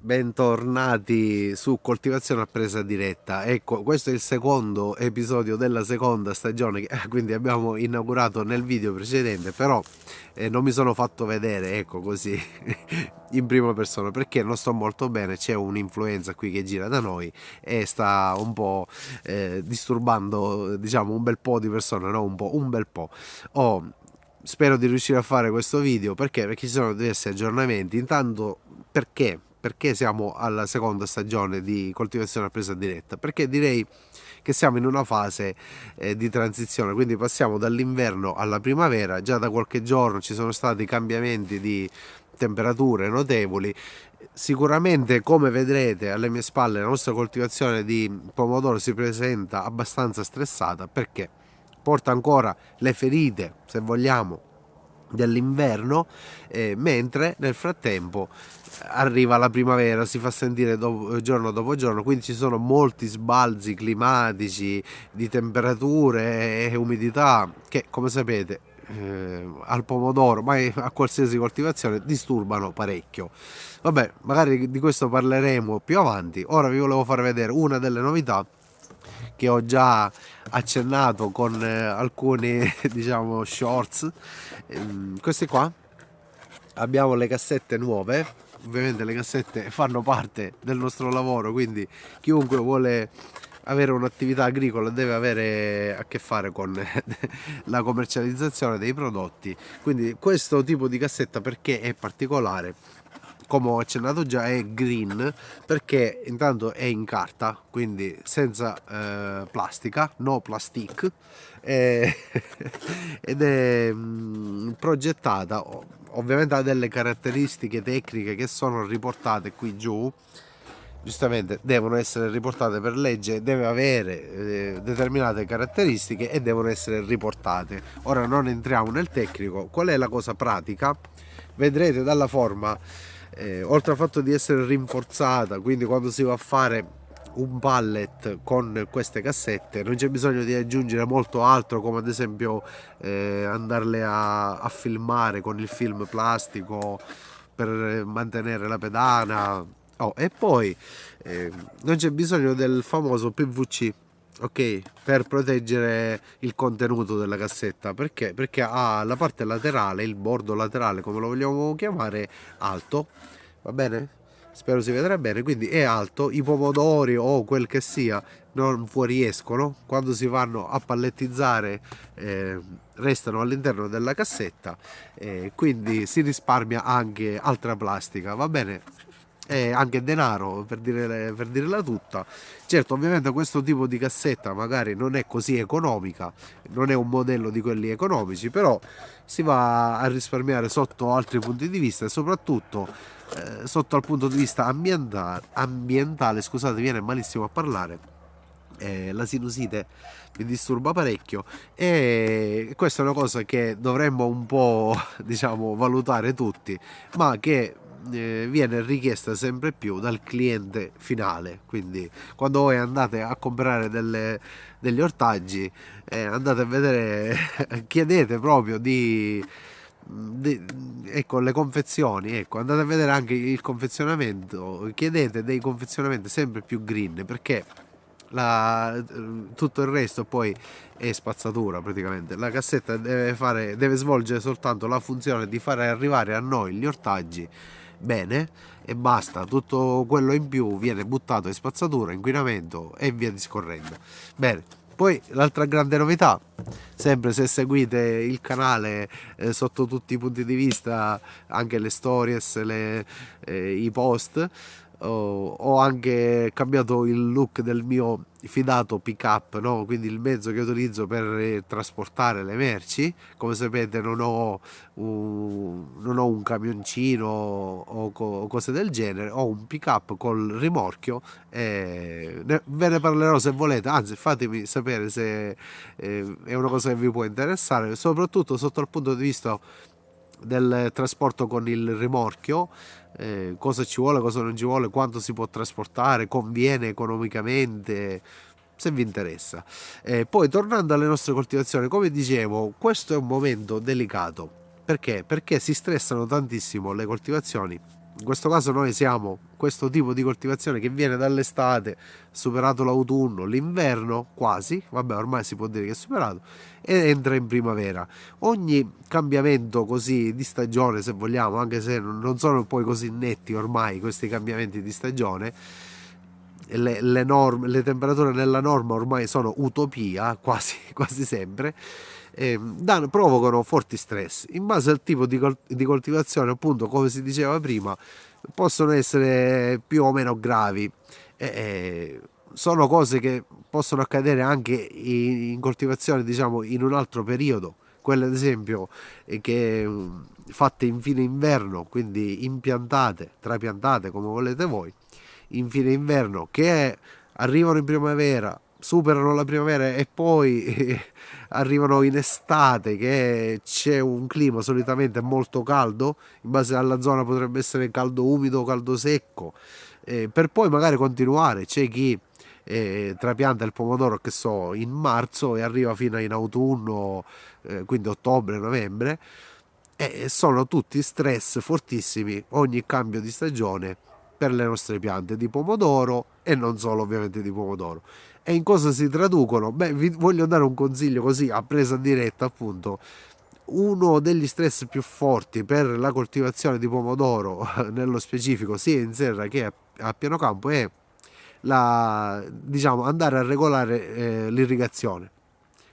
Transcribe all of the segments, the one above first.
Bentornati su Coltivazione a presa diretta. Ecco, questo è il secondo episodio della seconda stagione, quindi abbiamo inaugurato nel video precedente, però non mi sono fatto vedere, ecco così, in prima persona, perché non sto molto bene, c'è un'influenza qui che gira da noi e sta un po' disturbando, diciamo, un bel po' di persone, no? Un bel po'. Oh, spero di riuscire a fare questo video perché ci sono diversi aggiornamenti. Intanto, perché siamo alla seconda stagione di coltivazione a presa diretta? Perché direi che siamo in una fase di transizione, quindi passiamo dall'inverno alla primavera. Già da qualche giorno ci sono stati cambiamenti di temperature notevoli. Sicuramente, come vedrete alle mie spalle, la nostra coltivazione di pomodoro si presenta abbastanza stressata perché porta ancora le ferite, se vogliamo, dell'inverno, mentre nel frattempo arriva la primavera, si fa sentire giorno dopo giorno, quindi ci sono molti sbalzi climatici di temperature e umidità che, come sapete, al pomodoro, ma a qualsiasi coltivazione, disturbano parecchio. Vabbè, magari di questo parleremo più avanti. Ora vi volevo far vedere una delle novità che ho già accennato con alcuni diciamo shorts. Questi qua, abbiamo le cassette nuove. Ovviamente le cassette fanno parte del nostro lavoro, quindi chiunque vuole avere un'attività agricola deve avere a che fare con la commercializzazione dei prodotti. Quindi questo tipo di cassetta, perché è particolare, come ho accennato già, è green perché intanto è in carta, quindi senza plastica, no plastic, eh, ed è progettata, ovviamente ha delle caratteristiche tecniche che sono riportate qui giù. Giustamente devono essere riportate per legge, deve avere determinate caratteristiche e devono essere riportate. Ora non entriamo nel tecnico. Qual è la cosa pratica? Vedrete dalla forma, oltre al fatto di essere rinforzata, quindi quando si va a fare un pallet con queste cassette non c'è bisogno di aggiungere molto altro, come ad esempio andarle a filmare con il film plastico per mantenere la pedana. Oh, e poi non c'è bisogno del famoso PVC, ok, per proteggere il contenuto della cassetta. Perché ha la parte laterale, il bordo laterale, come lo vogliamo chiamare, alto, va bene? Spero si vedrà bene. Quindi è alto, i pomodori o quel che sia non fuoriescono, quando si vanno a pallettizzare restano all'interno della cassetta, quindi si risparmia anche altra plastica, va bene? E anche denaro, per dirla tutta. Certo, ovviamente questo tipo di cassetta magari non è così economica, non è un modello di quelli economici, però si va a risparmiare sotto altri punti di vista e soprattutto sotto il punto di vista ambientale, scusate, viene malissimo a parlare. La sinusite mi disturba parecchio e questa è una cosa che dovremmo un po' diciamo valutare tutti, ma che viene richiesta sempre più dal cliente finale. Quindi quando voi andate a comprare degli ortaggi, andate a vedere chiedete proprio di ecco, le confezioni, ecco, andate a vedere anche il confezionamento, chiedete dei confezionamenti sempre più green, perché tutto il resto poi è spazzatura praticamente. La cassetta deve svolgere soltanto la funzione di fare arrivare a noi gli ortaggi bene e basta. Tutto quello in più viene buttato in spazzatura, inquinamento e via discorrendo. Bene, poi l'altra grande novità, sempre se seguite il canale sotto tutti i punti di vista, anche le stories, i post, ho anche cambiato il look del mio fidato pick up, no? Quindi il mezzo che utilizzo per trasportare le merci. Come sapete non ho un camioncino o cose del genere, ho un pick up col rimorchio e ve ne parlerò se volete, anzi fatemi sapere se è una cosa che vi può interessare, soprattutto sotto il punto di vista del trasporto con il rimorchio, cosa ci vuole, cosa non ci vuole, quanto si può trasportare, conviene economicamente, se vi interessa. Poi tornando alle nostre coltivazioni, come dicevo, questo è un momento delicato. Perché? Perché si stressano tantissimo le coltivazioni In questo caso noi siamo questo tipo di coltivazione che viene dall'estate, superato l'autunno, l'inverno quasi, vabbè ormai si può dire che è superato, e entra in primavera. Ogni cambiamento così di stagione, se vogliamo, anche se non sono poi così netti ormai questi cambiamenti di stagione, le temperature nella norma ormai sono utopia, quasi, quasi sempre, provocano forti stress. In base al tipo di coltivazione, appunto, come si diceva prima, possono essere più o meno gravi. Sono cose che possono accadere anche in coltivazione, diciamo, in un altro periodo. Quelle ad esempio che fatte in fine inverno, quindi impiantate, trapiantate come volete voi, in fine inverno, che arrivano in primavera, superano la primavera e poi arrivano in estate, che c'è un clima solitamente molto caldo, in base alla zona potrebbe essere caldo umido, caldo secco, per poi magari continuare. C'è chi trapianta il pomodoro, che so, in marzo e arriva fino in autunno, quindi ottobre, novembre, e sono tutti stress fortissimi ogni cambio di stagione per le nostre piante di pomodoro, e non solo ovviamente di pomodoro. E in cosa si traducono? Beh, vi voglio dare un consiglio così a presa diretta, appunto. Uno degli stress più forti per la coltivazione di pomodoro, nello specifico sia in serra che a pieno campo, è diciamo, andare a regolare l'irrigazione.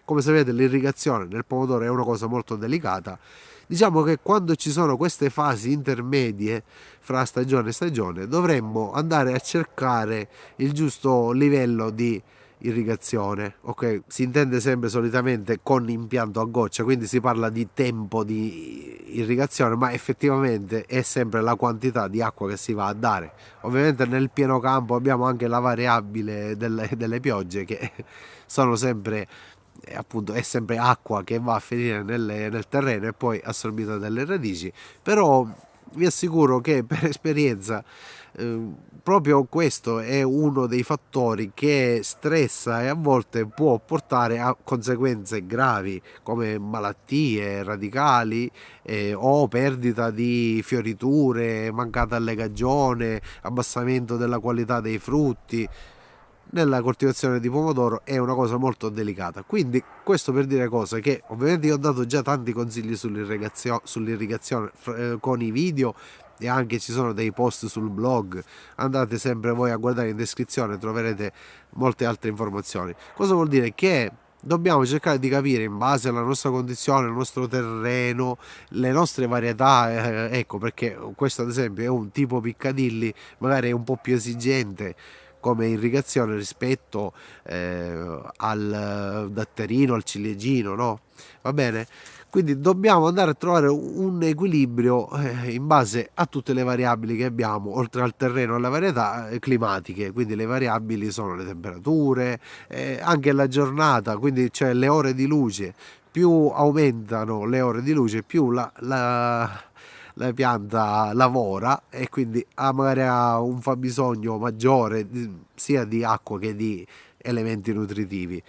Come sapete, l'irrigazione nel pomodoro è una cosa molto delicata. Diciamo che quando ci sono queste fasi intermedie fra stagione e stagione, dovremmo andare a cercare il giusto livello di irrigazione. Ok, si intende sempre solitamente con impianto a goccia, quindi si parla di tempo di irrigazione, ma effettivamente è sempre la quantità di acqua che si va a dare. Ovviamente nel pieno campo abbiamo anche la variabile delle piogge, che sono sempre, appunto, è sempre acqua che va a finire nel terreno e poi assorbita dalle radici. Però vi assicuro che per esperienza proprio questo è uno dei fattori che stressa e a volte può portare a conseguenze gravi come malattie radicali, o perdita di fioriture, mancata allegagione, abbassamento della qualità dei frutti. Nella coltivazione di pomodoro è una cosa molto delicata. Quindi questo per dire cosa, che ovviamente io ho dato già tanti consigli sull'irrigazione, con i video, e anche ci sono dei post sul blog. Andate sempre voi a guardare in descrizione, troverete molte altre informazioni. Cosa vuol dire? Che dobbiamo cercare di capire, in base alla nostra condizione, il nostro terreno, le nostre varietà, ecco, perché questo ad esempio è un tipo Piccadilly, magari è un po' più esigente come irrigazione rispetto al datterino, al ciliegino, no? Va bene? Quindi dobbiamo andare a trovare un equilibrio in base a tutte le variabili che abbiamo, oltre al terreno e alle varietà climatiche. Quindi le variabili sono le temperature, anche la giornata, quindi cioè le ore di luce. Più aumentano le ore di luce, più la pianta lavora, e quindi magari ha un fabbisogno maggiore sia di acqua che di elementi nutritivi.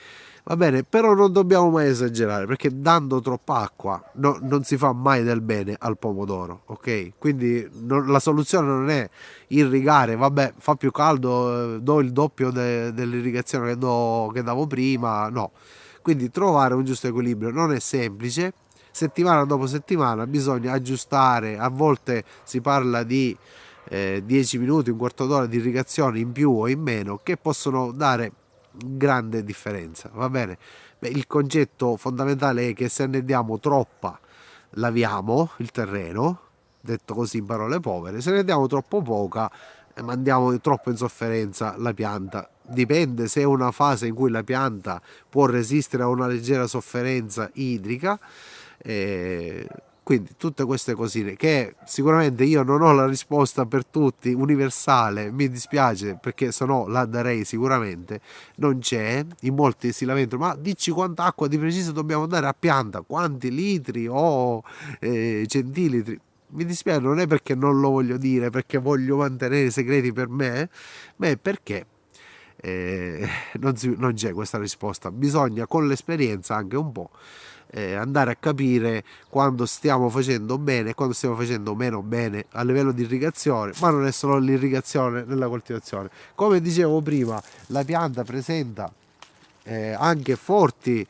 Va bene, però non dobbiamo mai esagerare, perché dando troppa acqua non si fa mai del bene al pomodoro, ok? Quindi la soluzione non è irrigare, vabbè, fa più caldo, do il doppio dell'irrigazione che davo prima, no. Quindi trovare un giusto equilibrio non è semplice. Settimana dopo settimana bisogna aggiustare. A volte si parla di 10 minuti, un quarto d'ora di irrigazione in più o in meno, che possono dare grande differenza. Va bene? Beh, il concetto fondamentale è che se ne diamo troppa, laviamo il terreno, detto così in parole povere. Se ne diamo troppo poca, mandiamo troppo in sofferenza la pianta. Dipende se è una fase in cui la pianta può resistere a una leggera sofferenza idrica. Quindi tutte queste cosine, che sicuramente io non ho la risposta per tutti universale, mi dispiace, perché se no la darei sicuramente, non c'è. In molti si lamentano: ma dici quanta acqua di preciso dobbiamo dare a pianta, quanti litri o centilitri. Mi dispiace, non è perché non lo voglio dire, perché voglio mantenere i segreti per me, ma è perché non c'è questa risposta. Bisogna con l'esperienza anche un po' andare a capire quando stiamo facendo bene e quando stiamo facendo meno bene a livello di irrigazione, ma non è solo l'irrigazione nella coltivazione. Come dicevo prima, la pianta presenta anche forti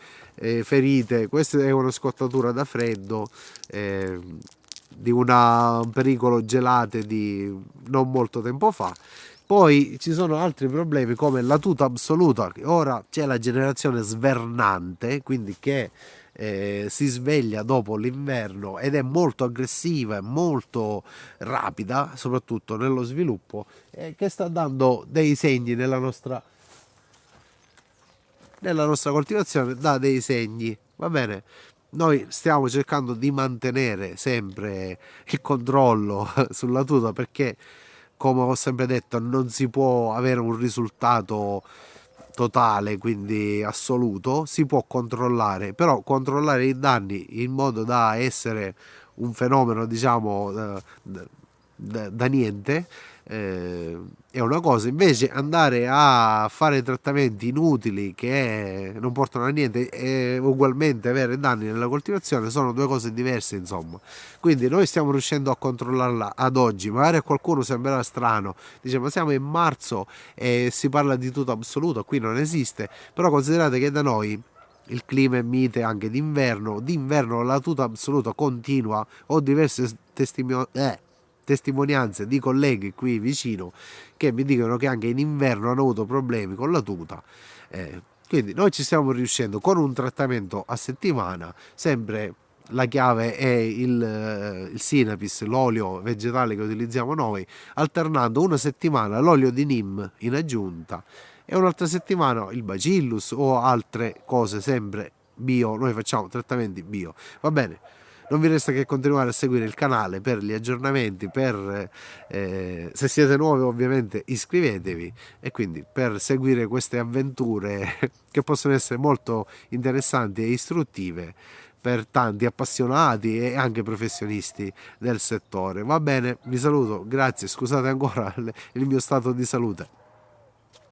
ferite. Questa è una scottatura da freddo di un pericolo gelate di non molto tempo fa. Poi ci sono altri problemi come la tuta assoluta. Ora c'è la generazione svernante, quindi che si sveglia dopo l'inverno ed è molto aggressiva e molto rapida, soprattutto nello sviluppo, che sta dando dei segni nella nostra coltivazione, dà dei segni, va bene? Noi stiamo cercando di mantenere sempre il controllo sulla tuta perché, come ho sempre detto, non si può avere un risultato totale, quindi assoluto. Si può controllare, però controllare i danni in modo da essere un fenomeno, diciamo, da niente, è una cosa. Invece andare a fare trattamenti inutili che non portano a niente e ugualmente avere danni nella coltivazione sono due cose diverse, insomma. Quindi noi stiamo riuscendo a controllarla ad oggi. Magari a qualcuno sembrerà strano, dice ma siamo in marzo e si parla di tuta assoluta, qui non esiste. Però considerate che da noi il clima è mite anche d'inverno la tuta assoluta continua. Ho diverse testimonianze di colleghi qui vicino che mi dicono che anche in inverno hanno avuto problemi con la tuta. Quindi noi ci stiamo riuscendo con un trattamento a settimana. Sempre la chiave è il Sinapis, l'olio vegetale che utilizziamo noi, alternando una settimana l'olio di Neem in aggiunta e un'altra settimana il Bacillus o altre cose sempre bio. Noi facciamo trattamenti bio, va bene. Non vi resta che continuare a seguire il canale per gli aggiornamenti, se siete nuovi ovviamente iscrivetevi, e quindi per seguire queste avventure che possono essere molto interessanti e istruttive per tanti appassionati e anche professionisti del settore. Va bene, vi saluto, grazie, scusate ancora il mio stato di salute.